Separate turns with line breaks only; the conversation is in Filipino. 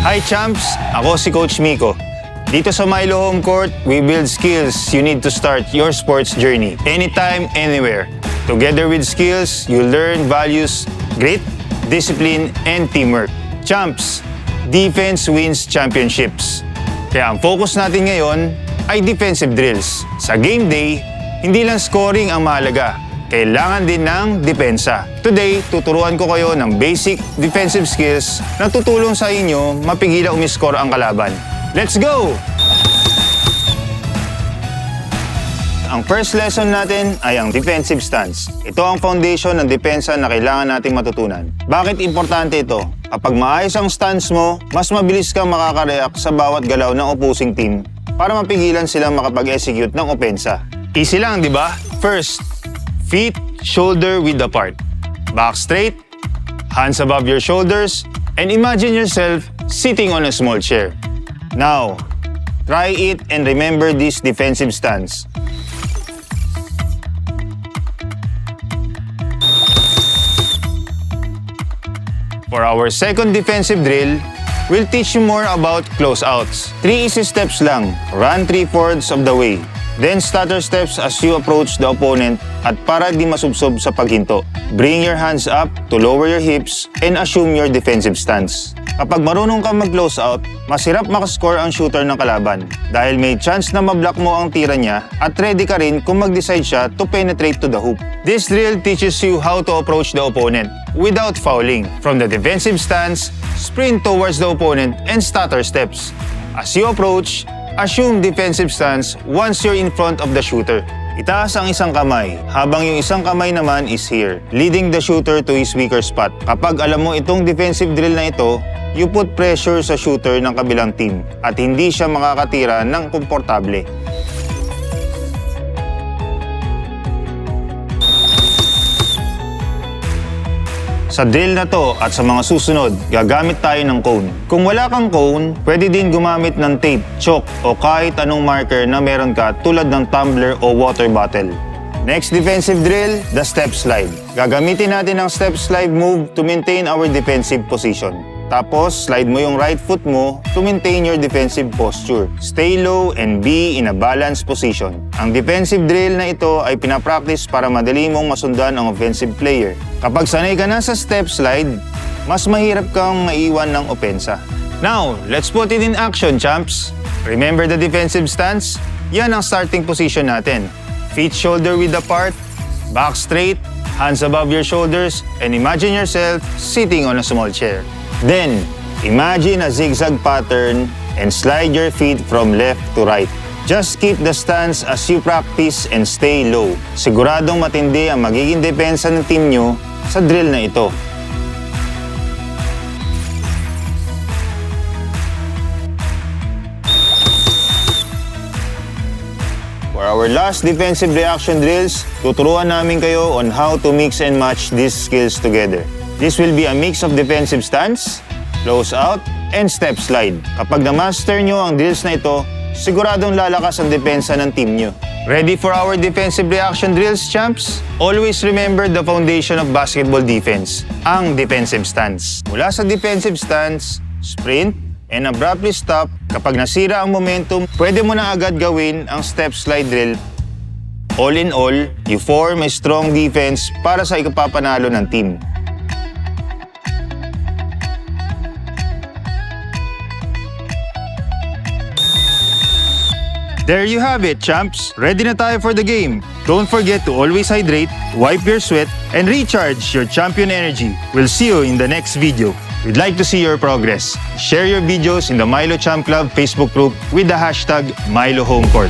Hi champs! Ako si Coach Miko. Dito sa Milo Home Court, we build skills you need to start your sports journey. Anytime, anywhere. Together with skills, you learn values, grit, discipline, and teamwork. Champs, defense wins championships. Kaya ang focus natin ngayon ay defensive drills. Sa game day, hindi lang scoring ang mahalaga. Kailangan din ng depensa. Today, tuturuan ko kayo ng basic defensive skills na tutulong sa inyo mapigilan umiscore ang kalaban. Let's go! Ang first lesson natin ay ang defensive stance. Ito ang foundation ng depensa na kailangan nating matutunan. Bakit importante ito? Kapag maayos ang stance mo, mas mabilis kang makakareact sa bawat galaw ng opposing team para mapigilan silang makapag-execute ng opensa. Easy lang, di ba? First, feet shoulder width apart. Back straight, hands above your shoulders, and imagine yourself sitting on a small chair. Now, try it and remember this defensive stance. For our second defensive drill, we'll teach you more about closeouts. 3 easy steps lang. Run 3/4 of the way. Then stutter steps as you approach the opponent at para di masubsob sa paghinto. Bring your hands up to lower your hips and assume your defensive stance. Kapag marunong kang mag-close out, mas hirap makascore ang shooter ng kalaban dahil may chance na mablock mo ang tira niya at ready ka rin kung mag-decide siya to penetrate to the hoop. This drill teaches you how to approach the opponent without fouling. From the defensive stance, sprint towards the opponent and stutter steps. As you approach, assume defensive stance once you're in front of the shooter. Itaas ang isang kamay, habang yung isang kamay naman is here, leading the shooter to his weaker spot. Kapag alam mo itong defensive drill na ito, you put pressure sa shooter ng kabilang team at hindi siya makakatira ng komportable. Sa drill na to at sa mga susunod, gagamit tayo ng cone. Kung wala kang cone, pwede din gumamit ng tape, chalk o kahit anong marker na meron ka tulad ng tumbler o water bottle. Next defensive drill, the step slide. Gagamitin natin ang step slide move to maintain our defensive position. Tapos, slide mo yung right foot mo to maintain your defensive posture. Stay low and be in a balanced position. Ang defensive drill na ito ay pinapractice para madali mong masundan ang offensive player. Kapag sanay ka na sa step slide, mas mahirap kang maiwan ng opensa. Now, let's put it in action, champs! Remember the defensive stance? Yan ang starting position natin. Feet shoulder width apart, back straight, hands above your shoulders, and imagine yourself sitting on a small chair. Then, imagine a zigzag pattern and slide your feet from left to right. Just keep the stance as you practice and stay low. Siguradong matindi ang magiging depensa ng team nyo sa drill na ito. For our last defensive reaction drills, tuturuan namin kayo on how to mix and match these skills together. This will be a mix of defensive stance, close out, and step slide. Kapag na-master nyo ang drills na ito, siguradong lalakas ang depensa ng team nyo. Ready for our defensive reaction drills, champs? Always remember the foundation of basketball defense, ang defensive stance. Mula sa defensive stance, sprint, and abruptly stop. Kapag nasira ang momentum, pwede mo na agad gawin ang step slide drill. All in all, you form a strong defense para sa ikapapanalo ng team. There you have it, champs! Ready na tayo for the game. Don't forget to always hydrate, wipe your sweat, and recharge your champion energy. We'll see you in the next video. We'd like to see your progress. Share your videos in the Milo Champ Club Facebook group with the hashtag MiloHomeCourt.